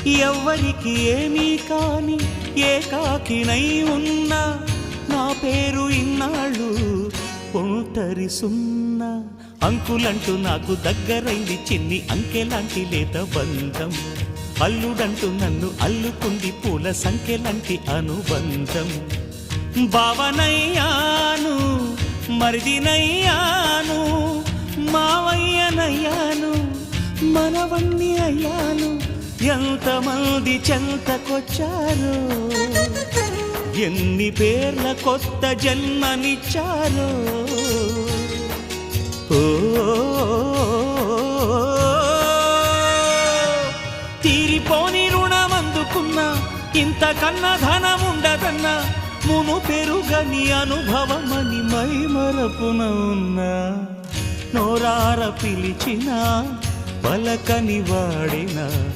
ఎవ్వరికి ఏమీ కాని ఏకాకినై ఉన్నా నా పేరు ఇన్నాళ్ళు ఒంటరి సున్నా. అంకులంటూ నాకు దగ్గరైంది చిన్ని అంకెలాంటి లేత బంధం. అల్లుడంటూ నన్ను అల్లుకుంది పూల సంఖ్యలాంటి అనుబంధం. బావనయ్యాను మరిదినయ్యాను మావయ్యనయ్యాను మనవణ్ణి అయ్యాను. ఎంతమంది చెంతకొచ్చారో ఎన్ని పేర్ల కొత్త జన్మనిచ్చారో. ఓ తీరిపోని రుణమందుకున్నా ఇంతకన్నా ధనముండదన్నా మును పెరుగని అనుభవమని మై మరపున ఉన్నా. నోరార పిలిచినా పలకని వాడినా